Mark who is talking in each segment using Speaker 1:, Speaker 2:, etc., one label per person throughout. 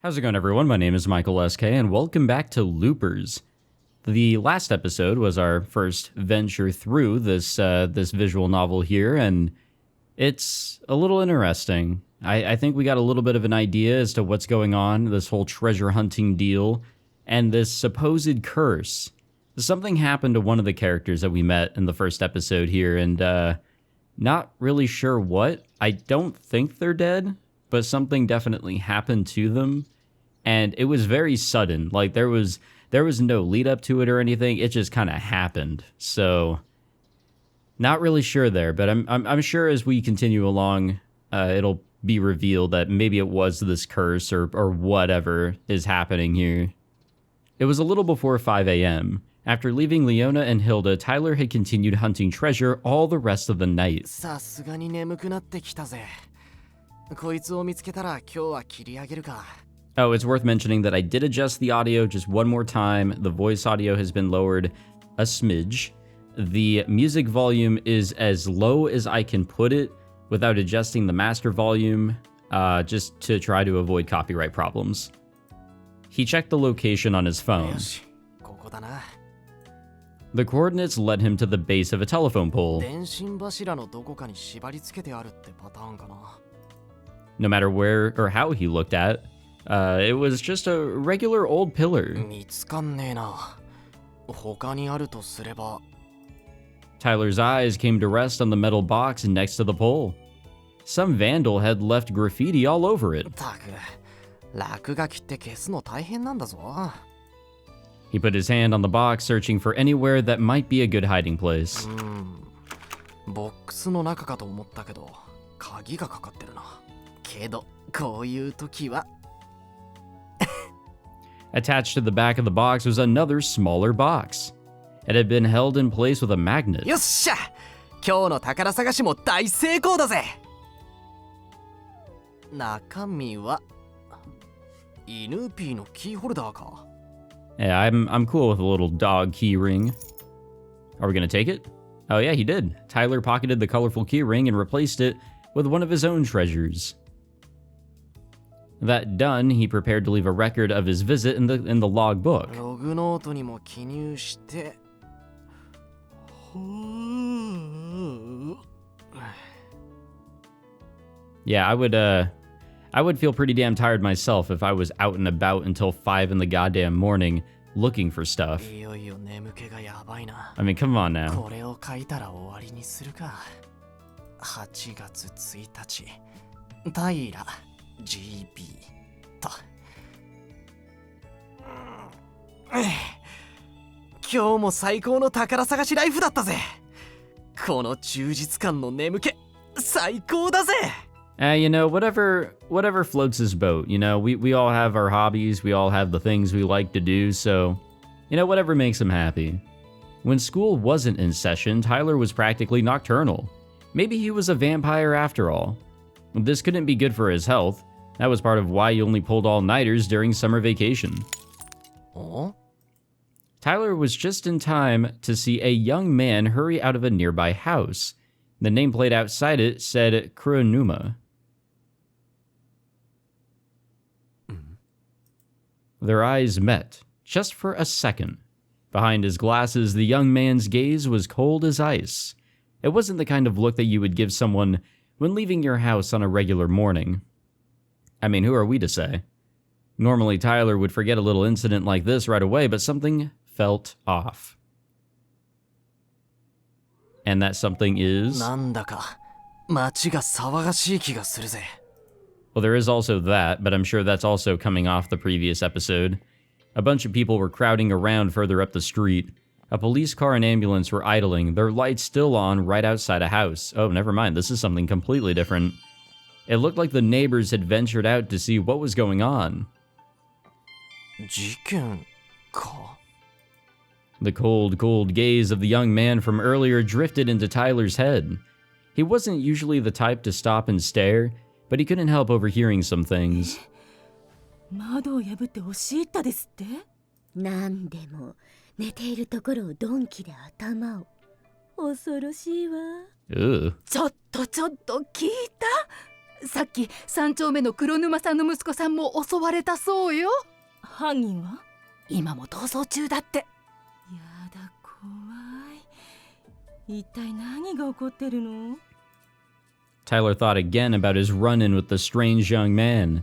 Speaker 1: How's it going, everyone? My name is Michael SK, and welcome back to Loopers. The last episode was our first venture through this visual novel here, and it's a little interesting. I think we got a little bit of an idea as to what's going on, this whole treasure hunting deal, and this supposed curse. Something happened to one of the characters that we met in the first episode here, and not really sure what. I don't think they're dead, but something definitely happened to them. And it was very sudden. Like there was no lead up to it or anything. It just kind of happened. So not really sure there, but I'm sure as we continue along, it'll be revealed that maybe it was this curse or whatever is happening here. It was a little before 5 a.m. After leaving Leona and Hilda, Tyler had continued hunting treasure all the rest of the night. Oh, it's worth mentioning that I did adjust the audio just one more time. The voice audio has been lowered a smidge. The music volume is as low as I can put it without adjusting the master volume, just to try to avoid copyright problems. He checked the location on his phone. The coordinates led him to the base of a telephone pole. No matter where or how he looked at, it was just a regular old pillar. Tyler's eyes came to rest on the metal box next to the pole. Some vandal had left graffiti all over it. He put his hand on the box, searching for anywhere that might be a good hiding place. Attached to the back of the box was another smaller box. It had been held in place with a magnet. Yeah, I'm cool with a little dog key ring. Are we gonna take it? Oh yeah, he did. Tyler pocketed the colorful key ring and replaced it with one of his own treasures. That done, he prepared to leave a record of his visit in the log book. Yeah, I would feel pretty damn tired myself if I was out and about until 5 in the goddamn morning looking for stuff. I mean, come on now.
Speaker 2: GB と今日も最高の宝探しライフだったぜ。この充実感の眠気最高だぜ。
Speaker 1: You know, whatever floats his boat. You know, we all have our hobbies, we all have the things we like to do, so, you know, whatever makes him happy. When school wasn't in session, Tyler was practically nocturnal. Maybe he was a vampire after all. This couldn't be good for his health. That was part of why he only pulled all-nighters during summer vacation.
Speaker 2: Oh?
Speaker 1: Tyler was just in time to see a young man hurry out of a nearby house. The nameplate outside it said Kuronuma. Their eyes met, just for a second. Behind his glasses, the young man's gaze was cold as ice. It wasn't the kind of look that you would give someone when leaving your house on a regular morning. I mean, who are we to say? Normally, Tyler would forget a little incident like this right away, but something felt off. And that something is... Well, there is also that, but I'm sure that's also coming off the previous episode. A bunch of people were crowding around further up the street. A police car and ambulance were idling, their lights still on right outside a house. Oh, never mind, this is something completely different. It looked like the neighbors had ventured out to see what was going on. The cold gaze of the young man from earlier drifted into Tyler's head. He wasn't usually the type to stop and stare, but he couldn't help overhearing some things.
Speaker 3: 窓を破って押し入ったですって？なんでも寝ているところを鈍器で頭を。恐ろしいわ。
Speaker 1: Ugh.
Speaker 3: ちょっと聞いた？
Speaker 4: さっき三丁目の黒沼さんの息子さんも襲われたそうよ。
Speaker 3: 犯人は？
Speaker 4: 今も逃走中だって。
Speaker 3: やだ、怖い。一体何が起こってるの？
Speaker 1: Tyler thought again about his run-in with the strange young man.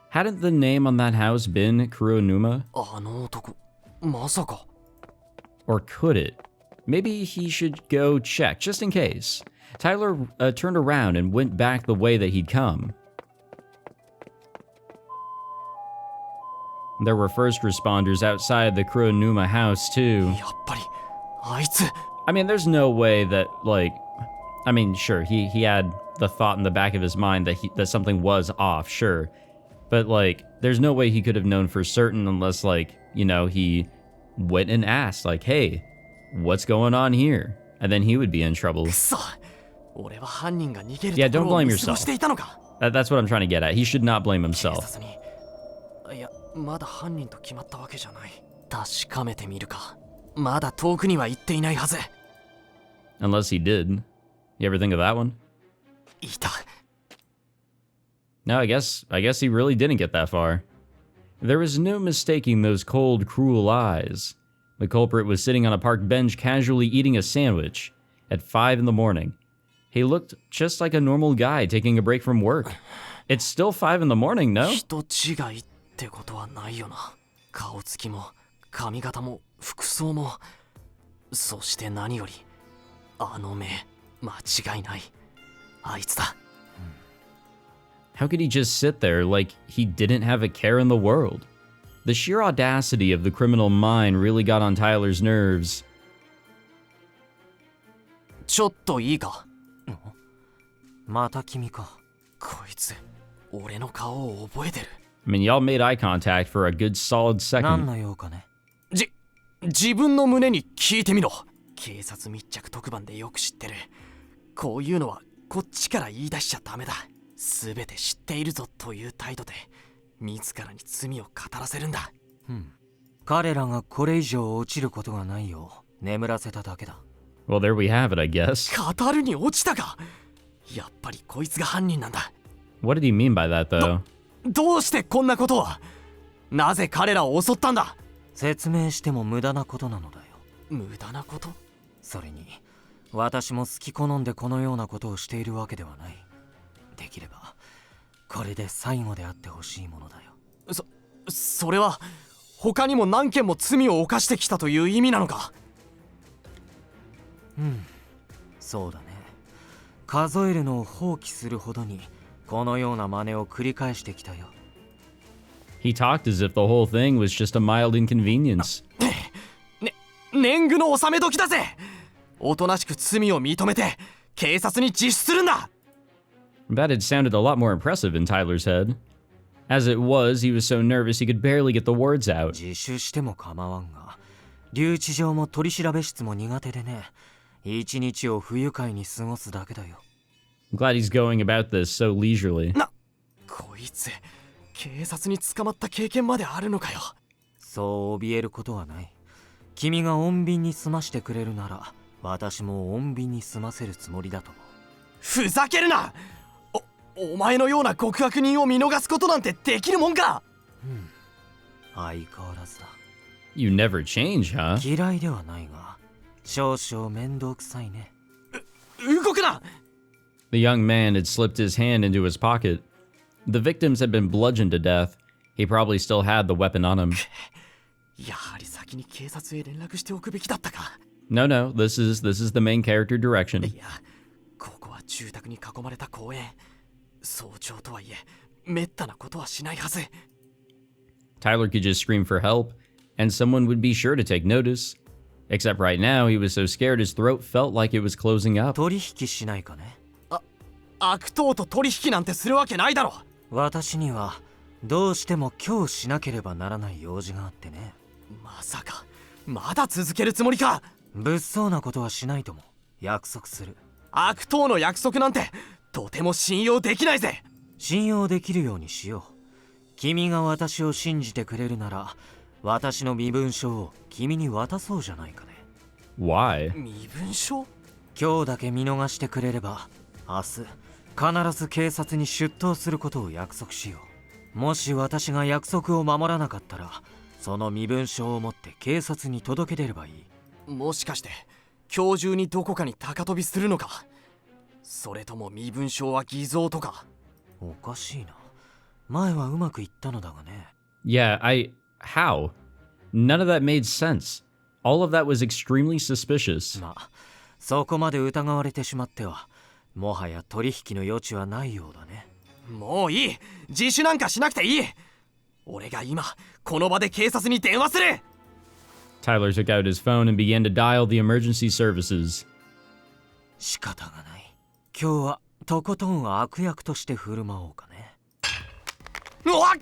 Speaker 1: Hadn't the name on that house been Kuronuma?
Speaker 2: あの男、まさか。
Speaker 1: Or could it? Maybe he should go check, just in case. Tyler turned around and went back the way that he'd come. There were first responders outside the Kuronuma house, too.
Speaker 2: やっぱり、あいつ。
Speaker 1: I mean, there's no way that, like... I mean, sure, he had the thought in the back of his mind that something was off, sure. But, like, there's no way he could have known for certain unless, like, you know, he went and asked, like, hey, what's going on here? And then he would be in trouble.
Speaker 2: くそ。俺は犯人が逃げる
Speaker 1: Yeah,
Speaker 2: と
Speaker 1: don't
Speaker 2: ころを
Speaker 1: blame
Speaker 2: 見過ご
Speaker 1: yourself.
Speaker 2: していたのか。
Speaker 1: That's what I'm trying to get at. He should not blame
Speaker 2: 警
Speaker 1: himself.
Speaker 2: 察に。いや、まだ犯人と決まったわけじゃない。確かめてみるか。まだ遠くには行っていないはず。
Speaker 1: Unless he did. You ever think of that one?
Speaker 2: いた。
Speaker 1: No, I guess he really didn't get that far. There was no mistaking those cold, cruel eyes. The culprit was sitting on a park bench casually eating a sandwich at 5 in the morning. He looked just like a normal guy taking a break from work. It's still 5 in the morning, no?
Speaker 2: 人違いってことはないよな。顔つきも、髪型も、服装も。そして何より、あの目、間違いない。あいつだ。
Speaker 1: How could he just sit there like he didn't have a care in the world? The sheer audacity of the criminal mind really got on Tyler's nerves.
Speaker 2: ちょっといいか。
Speaker 5: また君か。
Speaker 2: こいつ、俺の顔を覚えてる。
Speaker 1: I mean, y'all made eye contact for a good solid
Speaker 5: 何
Speaker 1: second.
Speaker 5: の用かね。
Speaker 2: 自分の胸に聞いてみろ。警察密着特番でよく知ってる。こういうのはこっちから言い出しちゃダメだ。すべて知っているぞという態度で自らに罪を語らせるんだ。
Speaker 5: 彼らがこれ以上落ちることがないよう眠らせただけだ。
Speaker 1: Well, there we have it, I guess.
Speaker 2: 語るに落ちたか。やっぱりこいつが犯人なんだ。
Speaker 1: What did he mean by that, though?
Speaker 2: どうしてこんなことを。なぜ彼らを襲ったんだ。
Speaker 5: 説明しても無駄なことなのだよ。
Speaker 2: 無駄なこと。
Speaker 5: それに私も好き好んでこのようなことをしているわけではない。できればこれで最後であってほしいものだよ。
Speaker 2: それは他にも何件も罪を犯してきたという意味なのか。
Speaker 5: そうだね。数えるのを放棄するほどにこのような真似を繰り返してきたよ。
Speaker 1: He talked as if the whole thing was just a mild inconvenience.
Speaker 2: 年貢の納め時だぜ。おとなしく罪を認めて警察に自首するんだ。
Speaker 1: That had sounded a lot more impressive in Tyler's head. As it was, he was so nervous he could barely get the words out.
Speaker 5: 自首しても構わんが、留置場も取り調べ室も苦手でね。一日を不愉快に過ごすだけだよ。
Speaker 1: I'm glad he's going about this so leisurely.
Speaker 2: こいつ警察に捕まった経験まであるのかよ。
Speaker 5: そう怯えることはない。君が穏便に済ましてくれるなら私も穏便に済ませるつもりだと。
Speaker 2: ふざけるな。お前のような極悪人を見逃すことなんてできるもんか。
Speaker 5: 相変わらずだ。
Speaker 1: You never change, huh?
Speaker 5: 嫌いではないが少々面倒くさいね。
Speaker 2: 動くな。
Speaker 1: The young man had slipped his hand into his pocket. The victims had been bludgeoned to death. He probably still had the weapon on him.
Speaker 2: やはり先に警察へ連絡しておくべきだったか。
Speaker 1: No, this is the main character direction.
Speaker 2: いや、ここは住宅に囲まれた公園。早朝とはいえ、めったなことはしないはず。
Speaker 1: Tyler could just scream for help, and someone would be sure to take notice. Except right now, he was so scared his throat felt like it was closing up.
Speaker 5: 取引しないかね。
Speaker 2: 悪党と取引なんてするわけないだろ。
Speaker 5: 私にはどうしても今日しなければならない用事があってね。
Speaker 2: まさかまだ続けるつもりか。
Speaker 5: 物騒なことはしないとも約束する。
Speaker 2: 悪党の約束なんてとても信用できないぜ。
Speaker 5: 信用できるようにしよう。君が私を信じてくれるなら私の身分証を君に渡そうじゃないかね。
Speaker 1: Why?
Speaker 2: 身分証。
Speaker 5: 今日だけ見逃してくれれば明日必ず警察に出頭することを約束しよう。もし私が約束を守らなかったら、その身分証を持って警察に届け出ればいい。
Speaker 2: もしかして今日中にどこかに高飛びするのか。それとも身分証は偽造とか。
Speaker 5: おかしいな。前はうまくいったのだがね。
Speaker 1: Yeah, how? None of that made sense. All of that was extremely suspicious.
Speaker 5: まあ、そこまで疑われてしまっては、もはや取引の余地はないようだね。
Speaker 2: もういい。自首なんかしなくていい。俺が今この場で警察に電話する。
Speaker 1: Tyler took out his phone and began to dial the emergency services.
Speaker 5: 仕方がない。今日はとことん悪役として振る舞おうかね。
Speaker 2: うわっ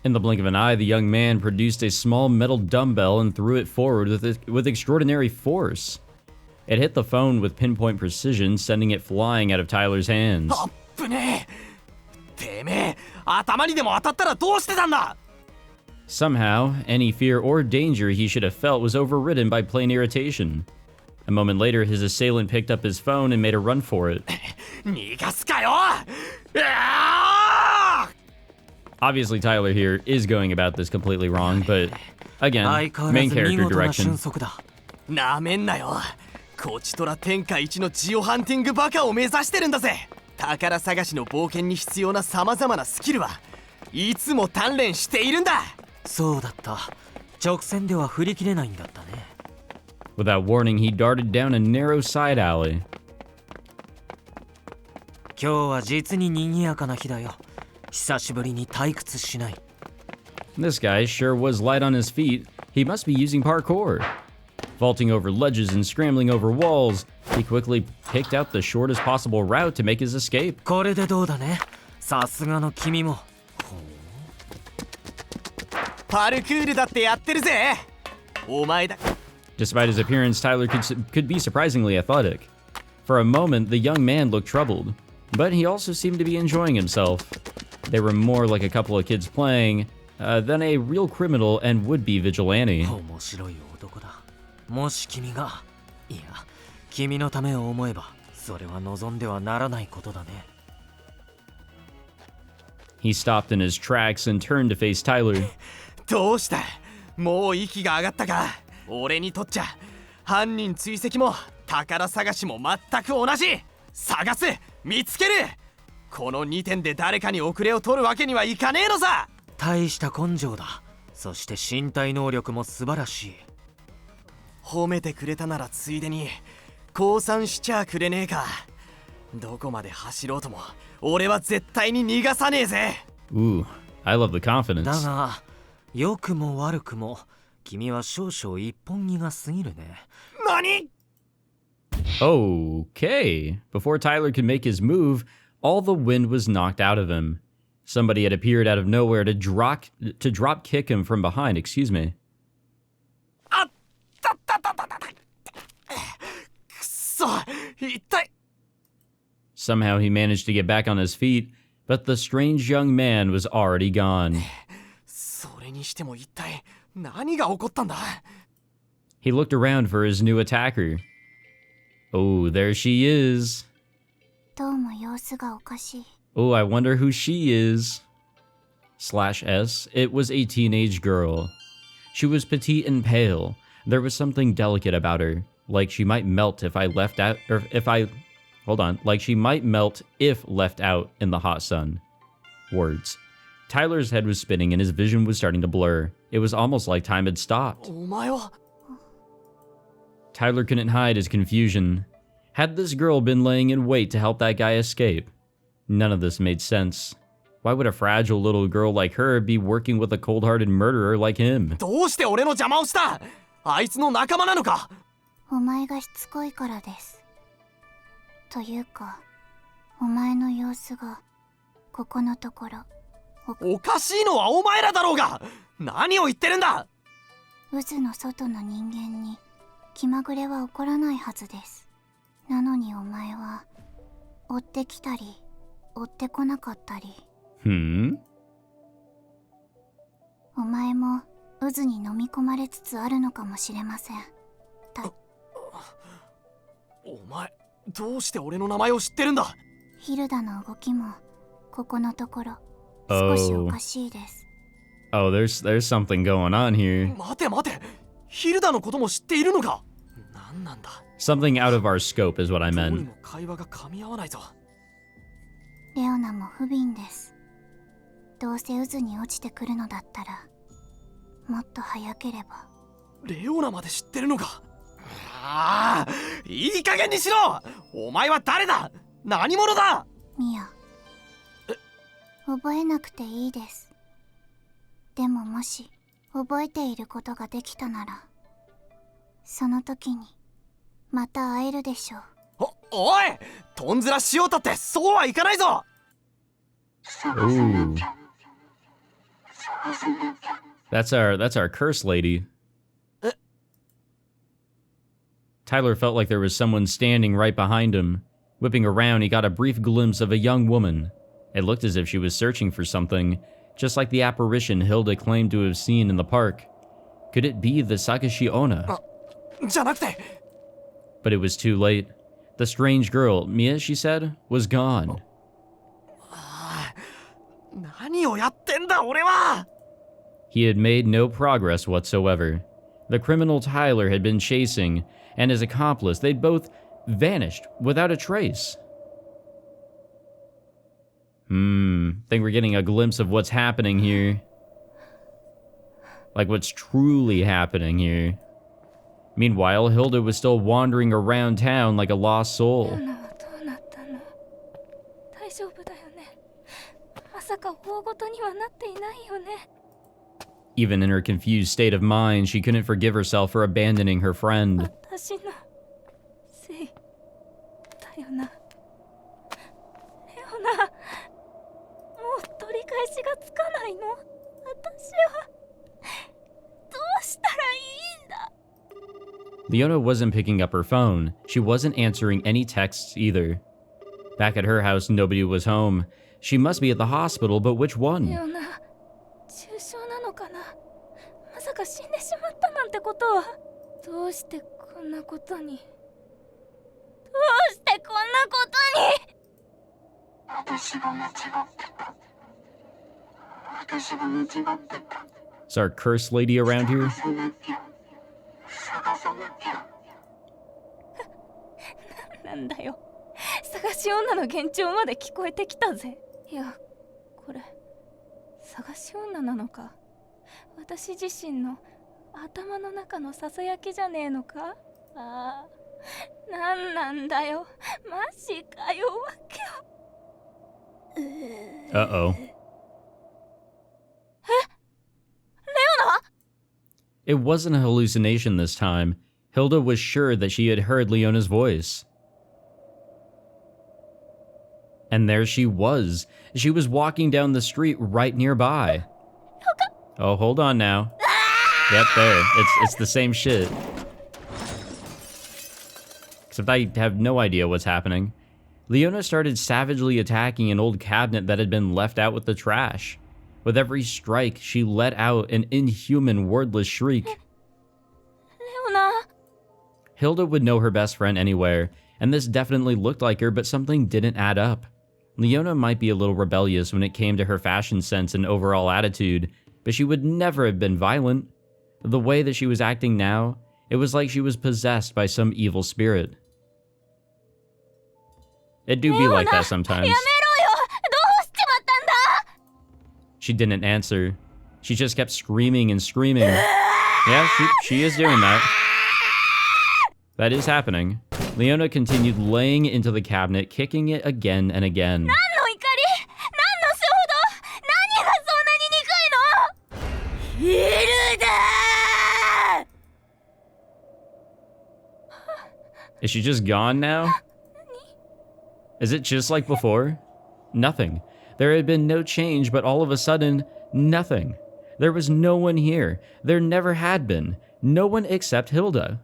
Speaker 1: In the blink of an eye, the young man produced a small metal dumbbell and threw it forward with extraordinary force. It hit the phone with pinpoint precision, sending it flying out of Tyler's hands.
Speaker 2: あっぶねえ。てめえ頭にでも当たったらどうしてたんだ。
Speaker 1: Somehow, any fear or danger he should have felt was overridden by plain irritation. A moment later, his assailant picked up his phone and made a run for it.
Speaker 2: 逃がすかよ。うわー
Speaker 1: Obviously, Tyler here is going about this completely wrong, but again,
Speaker 5: 相変わら
Speaker 1: main
Speaker 5: ず見
Speaker 1: character
Speaker 5: 事な
Speaker 1: direction.
Speaker 5: 俊足だ。
Speaker 2: なめんなよ。こちとら天下一のジオハンティングバカを目指してるんだぜ。宝探しの冒険に必要な様々なスキルはいつも鍛錬しているんだ。
Speaker 5: そうだった。直線では振り切れないんだったね。
Speaker 1: Without warning, he darted down a narrow side alley.
Speaker 5: 今日は実に賑やかな日だよ。久しぶりに退屈しない。
Speaker 1: This guy sure was light on his feet. He must be using parkour. Vaulting over ledges and scrambling over walls, he quickly picked out the shortest possible route to make his escape.
Speaker 5: これでどうだね。さすがの君も。
Speaker 2: パルクールだってやってるぜ。お前だ。
Speaker 1: Despite his appearance, Tyler could be surprisingly athletic. For a moment, the young man looked troubled, but he also seemed to be enjoying himself. They were more like a couple of kids playing than a real criminal and would-be vigilante.
Speaker 5: 面白い男だ。もし君が、いや、君のためを思えば、それは望んではならないことだね。
Speaker 1: He stopped in his tracks and turned to face Tyler.
Speaker 2: どうした。もう息が上がったか。俺にとっちゃ犯人追跡も宝探しも全く同じ。探す、見つける。この2点で誰かに遅れを取るわけにはいかねえのさ。
Speaker 5: 大した根性だ。そして身体能力も素晴らしい。
Speaker 2: 褒めてくれたならついでに降参しちゃくれねえか。どこまで走ろうとも俺は絶対に逃がさねえぜ。
Speaker 1: Ooh, I love the
Speaker 5: だ
Speaker 1: confidence.
Speaker 5: が、良くも悪くも、君は少々一本気が過ぎるね。
Speaker 2: 何？
Speaker 1: Okay. Before Tyler could make his move, all the wind was knocked out of him. Somebody had appeared out of nowhere to drop kick him from behind, excuse me.
Speaker 2: あったったったったった。くそ、痛い。
Speaker 1: Somehow he managed to get back on his feet, but the strange young man was already gone.
Speaker 2: それにしても一体何が起こったんだ。
Speaker 1: He looked around for his new attacker. Oh, there she is.
Speaker 3: どうも様子がおかしい。
Speaker 1: Oh, I wonder who she is. /S, it was a teenage girl. She was petite and pale. There was something delicate about her, like she might melt if I left out, or if I, hold on, like she might melt if left out in the hot sun. Words. Tyler's head was spinning and his vision was starting to blur. It was almost like time had stopped.
Speaker 2: お前は
Speaker 1: Tyler couldn't hide his confusion. Had this girl been laying in wait to help that guy escape? None of this made sense. Why would a fragile little girl like her be working with a cold-hearted murderer like him?
Speaker 2: どうして俺の邪魔をした。あいつの仲間なのか。
Speaker 3: お前がしつこいからです。というか、お前の様子がここのところ。
Speaker 2: おかしいのはお前らだろうが。何を言ってるんだ。
Speaker 3: 渦の外の人間に気まぐれは起こらないはずです。なのにお前は追ってきたり追ってこなかったり。
Speaker 1: Hmm?
Speaker 3: お前も渦に飲み込まれつつあるのかもしれません。
Speaker 2: お前どうして俺の名前を知ってるんだ。
Speaker 3: ヒルダの動きもここのところ少しおかしいです。
Speaker 1: Oh, there's something going on here.
Speaker 2: 待て待て、ヒルダのことも知っているのか。なんなんだ。
Speaker 1: Something out of our scope is what I
Speaker 2: どう
Speaker 1: meant.
Speaker 2: にも会話が噛み合わないぞ。
Speaker 3: レオナも不憫です。どうせ渦に落ちてくるのだったらもっと早ければ。
Speaker 2: レオナまで知ってるのか。ああ、いい加減にしろ。お前は誰だ。何者だ。
Speaker 3: ミア、覚えなくていいです。でももし覚えていることができたならその時にまた会えるでしょう。
Speaker 2: おい、とんずらしようたってそうはいかないぞ。
Speaker 1: Ooh. That's our curse lady. Tyler felt like there was someone standing right behind him. Whipping around, he got a brief glimpse of a young woman. It looked as if she was searching for something, just like the apparition Hilda claimed to have seen in the park. Could it be the Sakashi Onna?
Speaker 2: じゃなくて。
Speaker 1: But it was too late. The strange girl, Mia, she said, was gone.
Speaker 2: 何をやってんだ俺は。
Speaker 1: He had made no progress whatsoever. The criminal Tyler had been chasing, and his accomplice, they'd both vanished without a trace. Think we're getting a glimpse of what's happening here. Like what's truly happening here. Meanwhile, Hilda was still wandering around town like a lost soul. Even in her confused state of mind, she couldn't forgive herself for abandoning her friend. Leona wasn't picking up her phone. She wasn't answering any texts either. Back at her house, nobody was home. She must be at the hospital, but which one? Is our curse lady around here?
Speaker 6: なんだよ。探し女の幻聴まで聞こえてきたぜ。いや、これ探し女なのか。私自身の頭の中のささやきじゃねえのか。ああ、なんなんだよ。マジかよ、わけよ。
Speaker 1: Uh-oh.
Speaker 6: レオナ？
Speaker 1: It wasn't a hallucination this time. Hilda was sure that she had heard Leona's voice. And there she was. She was walking down the street right nearby. Oh, hold on now. Yep, there. It's the same shit. Except I have no idea what's happening. Leona started savagely attacking an old cabinet that had been left out with the trash. With every strike, she let out an inhuman, wordless shriek.
Speaker 6: Leona?
Speaker 1: Hilda would know her best friend anywhere, and this definitely looked like her, but something didn't add up. Leona might be a little rebellious when it came to her fashion sense and overall attitude, but she would never have been violent. The way that she was acting now, it was like she was possessed by some evil spirit. It do be like that sometimes. She didn't answer. She just kept screaming and screaming. Yeah, she is doing that. That is happening. Leona continued laying into the cabinet, kicking it again and again. Is she just gone now? Is it just like before? Nothing. There had been no change, but all of a sudden, nothing. There was no one here. There never had been. No one except Hilda.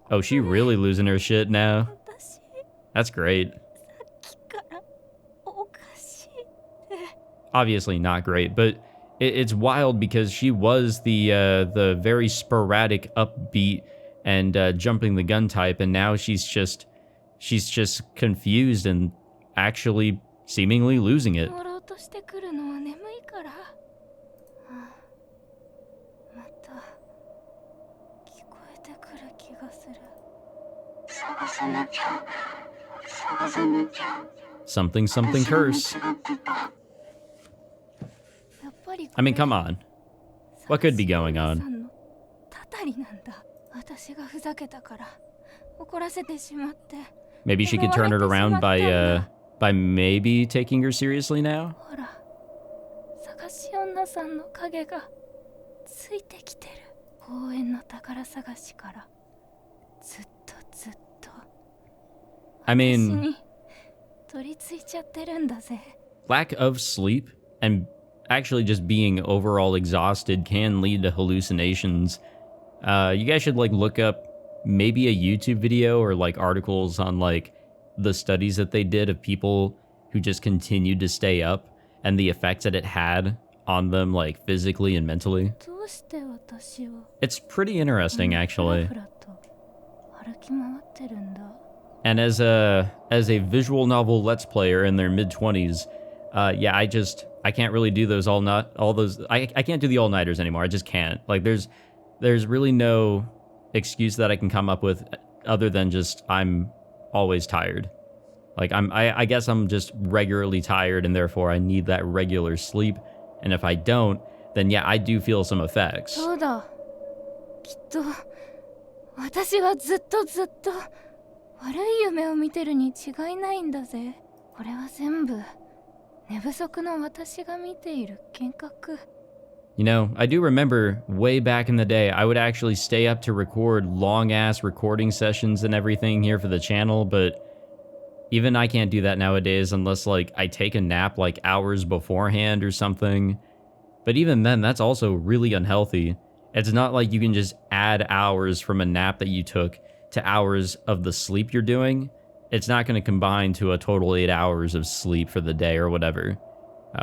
Speaker 1: Oh, she really losing her shit now. That's great. Obviously not great, but it's wild because she was the very sporadic, upbeat, and jumping the gun type, and now she's just she's just confused and actually seemingly losing it.
Speaker 6: 乗ろうとしてくるのは眠いから。また聞こえてくる気がする。
Speaker 1: Something curse.
Speaker 6: やっぱりこれ
Speaker 1: I mean, come on. What could be going
Speaker 6: さ
Speaker 1: on?
Speaker 6: んのたたりなんだ。私がふざけたから怒らせてしまって。
Speaker 1: Maybe she could turn it around by maybe taking her seriously now?
Speaker 6: ほら、探し女さんの影がついてきてる。公園の宝探しからずっと
Speaker 1: I
Speaker 6: 私
Speaker 1: mean,
Speaker 6: に取り付いちゃってるんだぜ。
Speaker 1: lack of sleep and actually just being overall exhausted can lead to hallucinations. You guys should like look up maybe a YouTube video or like articles on like the studies that they did of people who just continued to stay up and the effects that it had on them like physically and mentally.
Speaker 6: どうして私は
Speaker 1: It's pretty interesting
Speaker 6: ふ
Speaker 1: actually.
Speaker 6: らふらと歩き回ってるんだ。
Speaker 1: And as a visual novel let's player in their mid-20s, yeah, I can't really do those I can't do the all-nighters anymore. I just can't. Like there's really no excuse that I can come up with other than just I'm always tired. Like I guess I'm just regularly tired and therefore I need that regular sleep. And if I don't, then yeah, I do feel some effects.
Speaker 6: そうだ。きっと私はずっと悪い夢を見てるに違いないんだぜ。これは全部寝不足の私が見ている幻覚。
Speaker 1: You know, I do remember way back in the day, I would actually stay up to record long-ass recording sessions and everything here for the channel, but even I can't do that nowadays unless, like, I take a nap, like, hours beforehand or something. But even then, that's also really unhealthy. It's not like you can just add hours from a nap that you took to hours of the sleep you're doing. It's not going to combine to a total 8 hours of sleep for the day or whatever.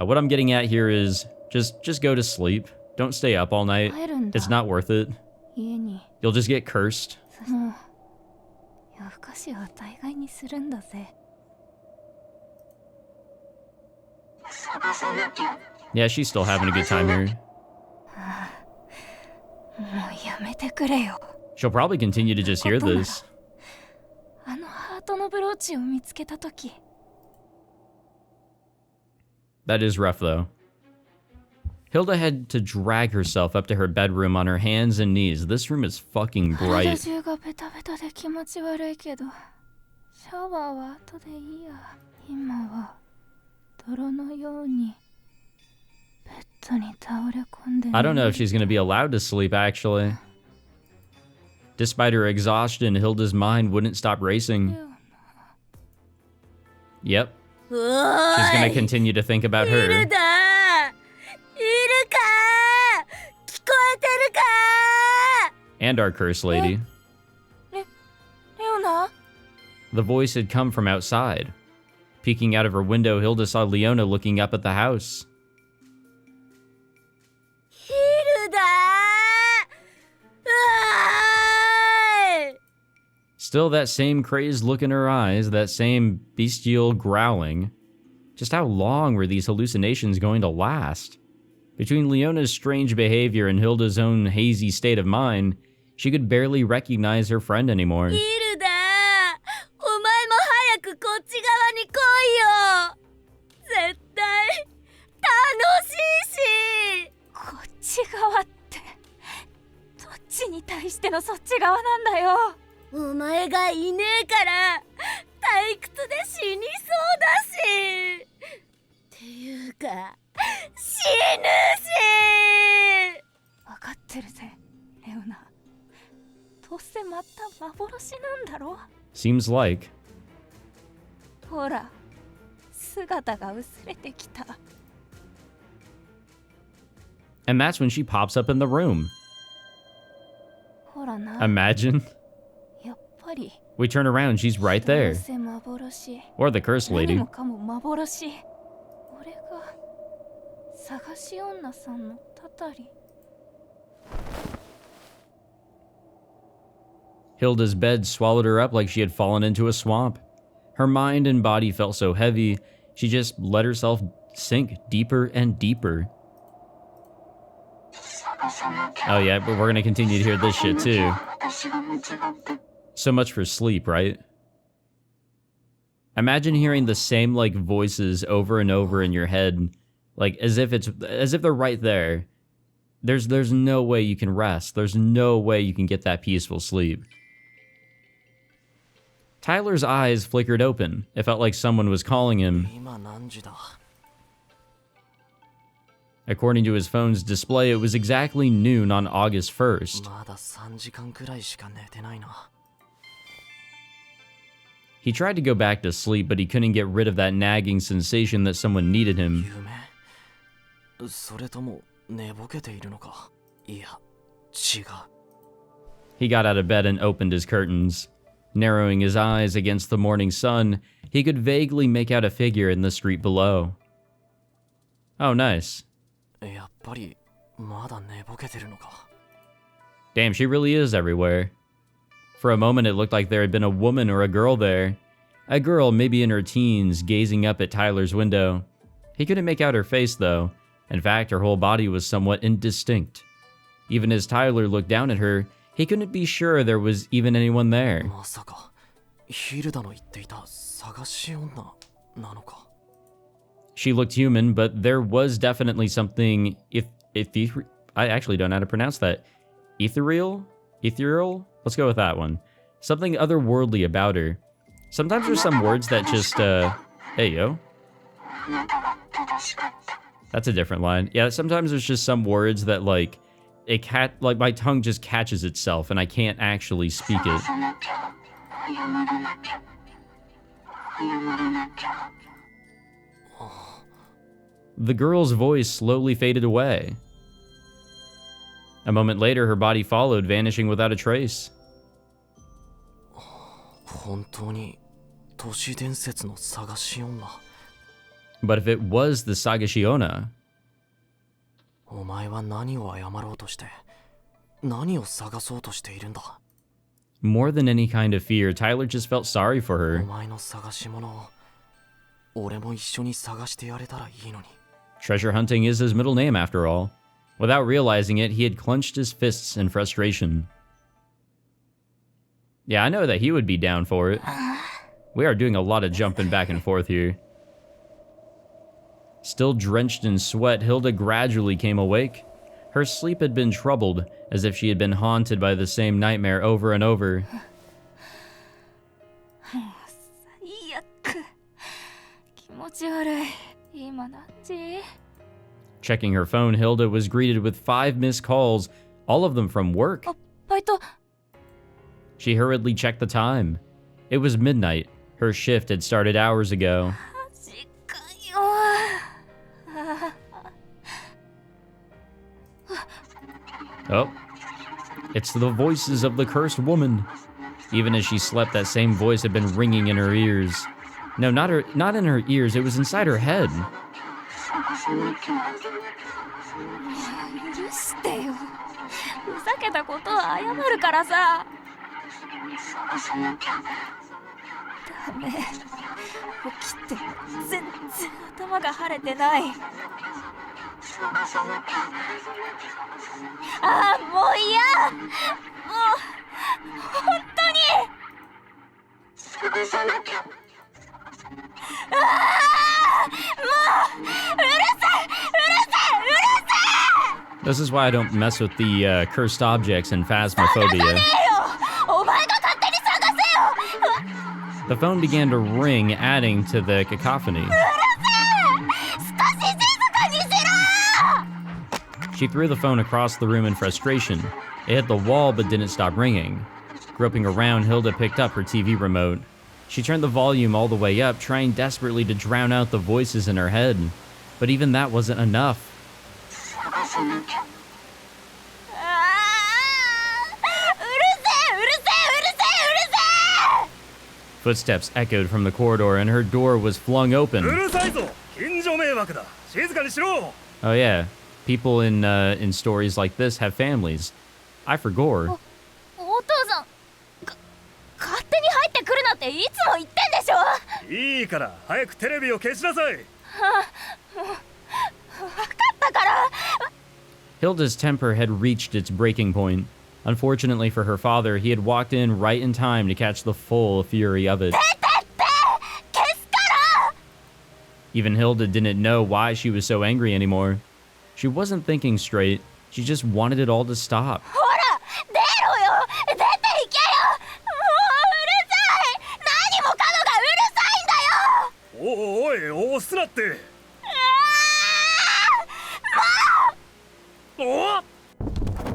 Speaker 1: What I'm getting at here is just go to sleep. Don't stay up all night. It's not worth it.
Speaker 6: 家に
Speaker 1: You'll just get cursed.
Speaker 6: もう夜更かしは大概にするんだぜ。
Speaker 1: Yeah, she's still having a good time here.
Speaker 6: もうやめてくれよ。
Speaker 1: She'll probably continue to just hear this.
Speaker 6: あのハートのブローチを見つけたとき。
Speaker 1: That is rough, though. Hilda had to drag herself up to her bedroom on her hands and knees. This room is fucking
Speaker 6: 体
Speaker 1: bright.
Speaker 6: 中がベタベタで気持ち悪いけど、シャワーは後でいいや。今は泥のようにベッドに倒れ込んで。
Speaker 1: I don't know if she's going to be allowed to sleep, actually. Despite her exhaustion, Hilda's mind wouldn't stop racing. Yep. She's going to continue to think about her.
Speaker 6: いるか聞こえてるか
Speaker 1: And our curse lady.
Speaker 6: レオナ
Speaker 1: The voice had come from outside. Peeking out of her window, Hilda saw Leona looking up at the house.
Speaker 6: ヒルダー
Speaker 1: Still that same crazed look in her eyes, that same bestial growling. Just how long were these hallucinations going to last? Between Leona's strange behavior and Hilda's own hazy state of mind, she could barely recognize her friend anymore.
Speaker 6: ヒルダーお前も早くこっち側に来いよ絶対楽しいしこっち側ってどっちに対してのそっち側なんだよお前がいねえから退屈で死にそうだしっていうか死ぬし分かってるぜレオナどうせまた幻なんだろ
Speaker 1: Seems like.
Speaker 6: ほら姿が薄れてきた
Speaker 1: And that's when she pops up in the room.
Speaker 6: ほらな
Speaker 1: Imagine.
Speaker 6: やっぱり
Speaker 1: We turn around, she's right there.
Speaker 6: どうせ幻
Speaker 1: Or the curse
Speaker 6: 何
Speaker 1: lady.
Speaker 6: もかも幻俺が探し女さんのたたり
Speaker 1: Hilda's bed swallowed her up like she had fallen into a swamp. Her mind and body felt so heavy, she just let herself sink deeper and deeper. Oh yeah, but we're gonna continue to hear this shit too. So much for sleep, right? Imagine hearing the same like voices over and over in your head, like as if they're right there. There's no way you can rest. There's no way you can get that peaceful sleep. Tyler's eyes flickered open. It felt like someone was calling him.
Speaker 2: 今何時だ
Speaker 1: According to his phone's display, it was exactly noon on August 1st.
Speaker 2: まだ3時間くらいしか寝てないな
Speaker 1: He tried to go back to sleep, but he couldn't get rid of that nagging sensation that someone needed him.
Speaker 2: 夢それとも寝ぼけているのかいや違う
Speaker 1: He got out of bed and opened his curtains. Narrowing his eyes against the morning sun, he could vaguely make out a figure in the street below. Oh, nice.
Speaker 2: やっぱりまだ寝ぼけてるのか
Speaker 1: Damn, she really is everywhere. For a moment, it looked like there had been a woman or a girl there. A girl, maybe in her teens, gazing up at Tyler's window. He couldn't make out her face, though. In fact, her whole body was somewhat indistinct. Even as Tyler looked down at her, he couldn't be sure there was even anyone there.
Speaker 2: まさかヒルダの言っていた探し女なのか
Speaker 1: She looked human, but there was definitely something I actually don't know how to pronounce that. Ethereal? Let's go with that one. Something otherworldly about her. Sometimes there's some words that just, hey yo. That's a different line. Yeah, sometimes there's just some words that like my tongue just catches itself and I can't actually speak it. The girl's voice slowly faded away. A moment later, her body followed, vanishing without a trace.
Speaker 2: 本当に都市伝説の探し女
Speaker 1: But if it was the Sagashiona,
Speaker 2: お前は何を謝ろうとして何を探そうとしているんだ
Speaker 1: more than any kind of fear, Tyler just felt sorry for
Speaker 2: お
Speaker 1: her.
Speaker 2: 前の探し物を俺も一緒に探してやれたらいいのに
Speaker 1: Treasure hunting is his middle name, after all. Without realizing it, he had clenched his fists in frustration. Yeah, I know that he would be down for it. We are doing a lot of jumping back and forth here. Still drenched in sweat, Hilda gradually came awake. Her sleep had been troubled, as if she had been haunted by the same nightmare over and over.
Speaker 6: 最悪気持ち悪い今何時
Speaker 1: Checking her phone, Hilda was greeted with 5 missed calls, all of them from work.
Speaker 6: バイト
Speaker 1: She hurriedly checked the time. It was midnight. Her shift had started hours ago.
Speaker 6: 時間よ
Speaker 1: Oh, it's the voices of the cursed woman. Even as she slept, that same voice had been ringing in her ears. No, not in her ears, it was inside her head.
Speaker 6: 許してよふざけたことは謝るからさダメ起きても全然頭が晴れてないああもう嫌もう本当にああもううるさいうるさいうるさい
Speaker 1: This is why I don't mess with the cursed objects and phasmophobia. The phone began to ring, adding to the cacophony. She threw the phone across the room in frustration. It hit the wall but didn't stop ringing. Groping around, Hilda picked up her TV remote. She turned the volume all the way up, trying desperately to drown out the voices in her head. But even that wasn't enough. Footsteps echoed from the corridor and her door was flung open. Oh yeah, people in stories like this have families. I forgot.
Speaker 6: お父さん勝手に入ってくるなっていつも言ってんでしょ
Speaker 7: いいから早くテレビを消しなさい。
Speaker 1: Hilda's temper had reached its breaking point. Unfortunately for her father, he had walked in right in time to catch the full fury of it. Even Hilda didn't know why she was so angry anymore. She wasn't thinking straight. She just wanted it all to stop.
Speaker 6: 出ろよ、出て行けよ。もううるさい。何もかもがうるさいんだよ。
Speaker 7: おいおい押すなって。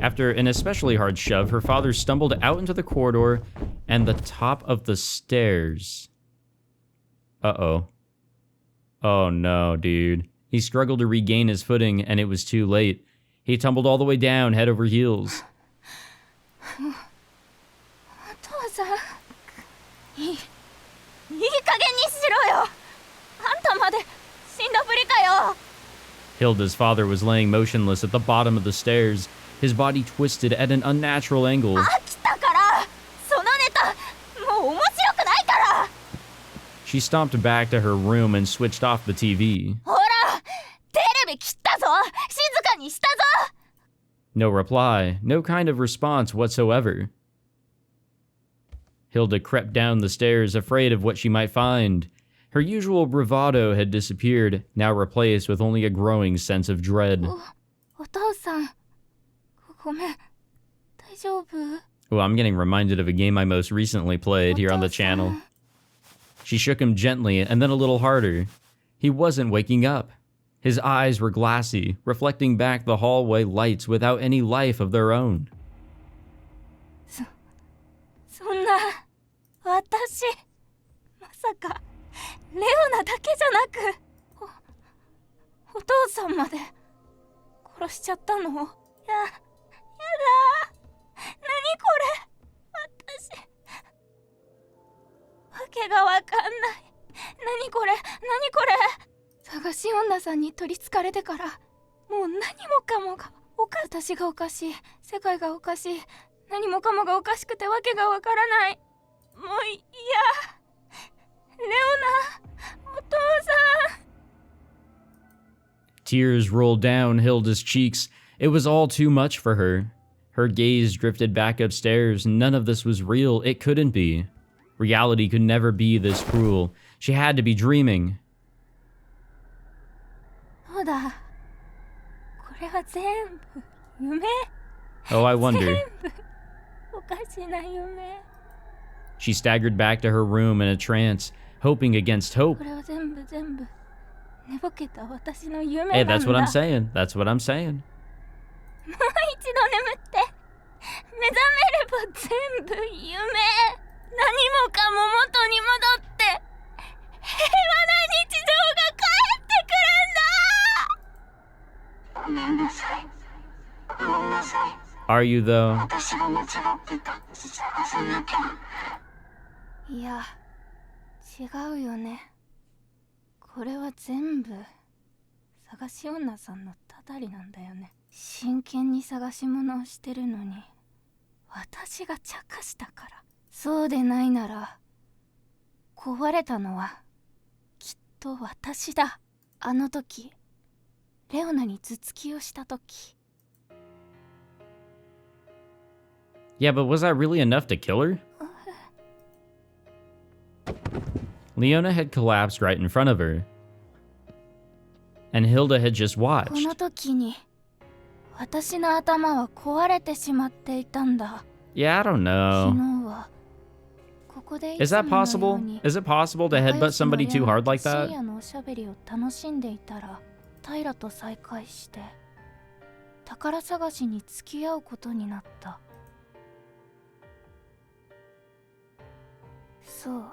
Speaker 1: After an especially hard shove, her father stumbled out into the corridor and the top of the stairs. Uh-oh. Oh no, dude. He struggled to regain his footing, and it was too late. He tumbled all the way down, head over heels.
Speaker 6: お父さん、いい加減にしろよ。あんたまで死んだふりかよ。
Speaker 1: Hilda's father was laying motionless at the bottom of the stairs, his body twisted at an unnatural angle.
Speaker 6: 飽きたから。そのネタもう面白くないから。
Speaker 1: She stomped back to her room and switched off the TV.
Speaker 6: ほら、テレビ切ったぞ。静かにしたぞ。
Speaker 1: No reply, no kind of response whatsoever. Hilda crept down the stairs, afraid of what she might find. Her usual bravado had disappeared, now replaced with only a growing sense of dread.
Speaker 6: お父さん、ごめん。大丈夫？
Speaker 1: Oh, I'm getting reminded of a game I most recently played here on the channel. She shook him gently and then a little harder. He wasn't waking up. His eyes were glassy, reflecting back the hallway lights without any life of their own.
Speaker 6: そんな、私、まさか、レオナだけじゃなく、お父さんまで殺しちゃったの？やだ。何これ？私、わけがわかんない。何これ？探し女さんに取りつかれてから、もう何もかもが私がおかしい。世界がおかしい。何もかもがおかしくてわけがわからない。もういや。レオナ、お父さん。
Speaker 1: Tears rolled down Hilda's cheeks. It was all too much for her. Her gaze drifted back upstairs. None of this was real. It couldn't be. Reality could never be this cruel. She had to be dreaming.
Speaker 6: そうだ。これは全部夢。
Speaker 1: Oh, I wonder.
Speaker 6: 全部おかしな夢。
Speaker 1: She staggered back to her room in a trance, hoping against hope.
Speaker 6: これは全部寝ぼけた私の夢なんだ。
Speaker 1: Hey, that's what I'm saying. That's what I'm saying.
Speaker 6: もう一度眠って目覚めれば全部夢。何もかも元に戻って平和な日常が帰ってくるんだ。ごめんなさい。ごめんなさい。
Speaker 1: Are you, though?
Speaker 6: 私が間違ってた。探さなきゃ。いや、違うよね。これは全部探し女さんのたたりなんだよね。真剣に探し物をしてるのに私が茶化したから。そうでないなら壊れたのはきっと私だ。あの時レオナに頭突きをした時。
Speaker 1: Yeah, but was that really enough to kill her? Leona had collapsed right in front of her. And Hilda had just
Speaker 6: こ
Speaker 1: watched.
Speaker 6: の時に私の頭は壊れてしまっていたんだ。
Speaker 1: Yeah, I don't
Speaker 6: 昨
Speaker 1: know.
Speaker 6: 日はここでい
Speaker 1: Is
Speaker 6: つ
Speaker 1: that
Speaker 6: ものよう
Speaker 1: possible?
Speaker 6: に
Speaker 1: Is it possible to
Speaker 6: 仲良
Speaker 1: headbutt
Speaker 6: しの
Speaker 1: somebody
Speaker 6: レ
Speaker 1: too
Speaker 6: オナ
Speaker 1: hard
Speaker 6: と
Speaker 1: like
Speaker 6: 深
Speaker 1: that?
Speaker 6: 夜のおしゃべりを楽しんでいたら平と再会して宝探しに付き合うことになった。そう、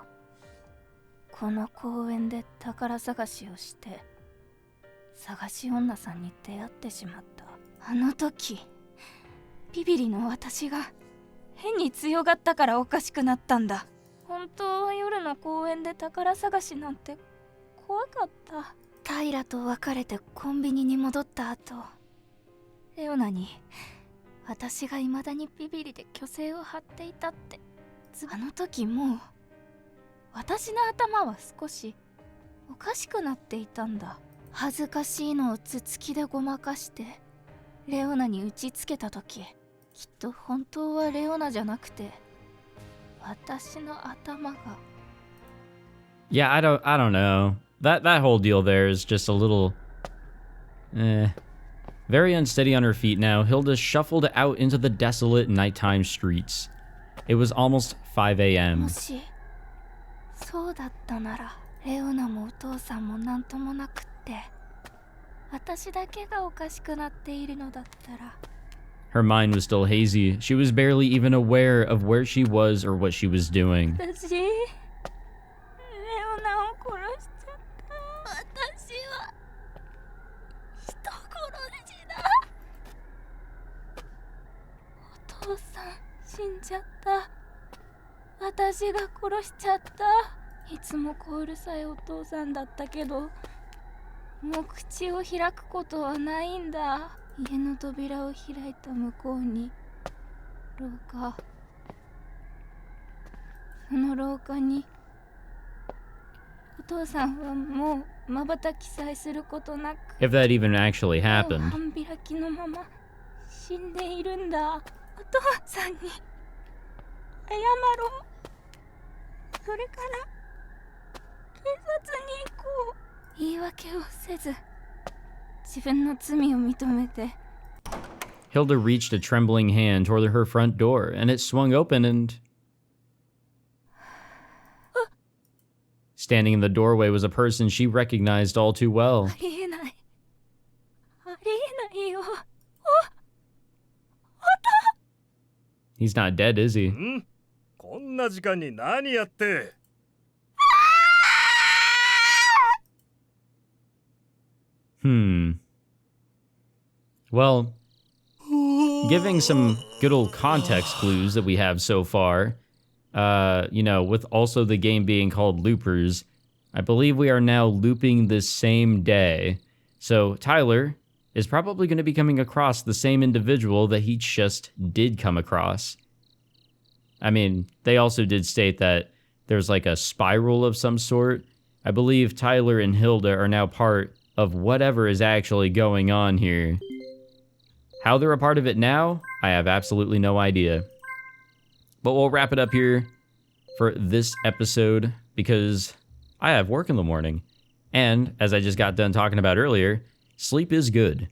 Speaker 6: この公園で宝探しをして探し女さんに出会ってしまった。あの時ビビリの私が変に強がったからおかしくなったんだ。本当は夜の公園で宝探しなんて怖かった。平と別れてコンビニに戻った後、レオナに私が未だにビビリで虚勢を張っていたって。あの時もう私の頭は少しおかしくなっていたんだ。恥ずかしいのをつつきでごまかしてレオナに打ちつけた時、きっと本当はレオナじゃなくて私の頭が。
Speaker 1: Yeah, I don't know. That whole deal there is just a little very unsteady on her feet now. Hilda shuffled out into the desolate nighttime streets. It was almost 5 a.m.
Speaker 6: もしそうだったなら、レオナもお父さんもなんともなくって、私だけがおかしくなっているのだったら。
Speaker 1: Her mind was still hazy. She was barely even aware of where she was or what she was doing.
Speaker 6: 私、レオナを殺しちゃった。私は人殺しだ。お父さん死んじゃった。私が殺しちゃった。いつもこううるさいお父さんだったけど、もう口を開くことはないんだ。家の扉を開いた向こうに廊下、その廊下にお父さんはもう瞬きさえすることなく、
Speaker 1: If that even actually
Speaker 6: 目を
Speaker 1: happened.
Speaker 6: 半開きのまま死んでいるんだ。お父さんに謝ろう。それから警察に行こう。言い訳をせず自分の罪を認めて。
Speaker 1: Hilda reached a trembling hand toward her front door, and it swung open and... Standing in the doorway was a person she recognized all too well.
Speaker 6: ありえない。ありえないよ。
Speaker 1: He's not dead, is he?
Speaker 7: ん？こんな時間に何やって。
Speaker 1: Well, giving some good old context clues that we have so far, with also the game being called Loopers, I believe we are now looping this same day. So Tyler is probably going to be coming across the same individual that he just did come across. I mean, they also did state that there's like a spiral of some sort. I believe Tyler and Hilda are now part of whatever is actually going on here. How they're a part of it now, I have absolutely no idea. But we'll wrap it up here for this episode because I have work in the morning. And as I just got done talking about earlier, sleep is good.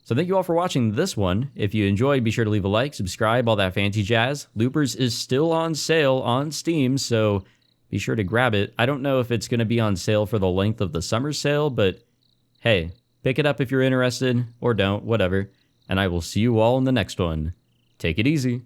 Speaker 1: So thank you all for watching this one. If you enjoyed, be sure to leave a like, subscribe, all that fancy jazz. Loopers is still on sale on Steam, so be sure to grab it. I don't know if it's going to be on sale for the length of the summer sale, but hey, pick it up if you're interested, or don't, whatever. And I will see you all in the next one. Take it easy.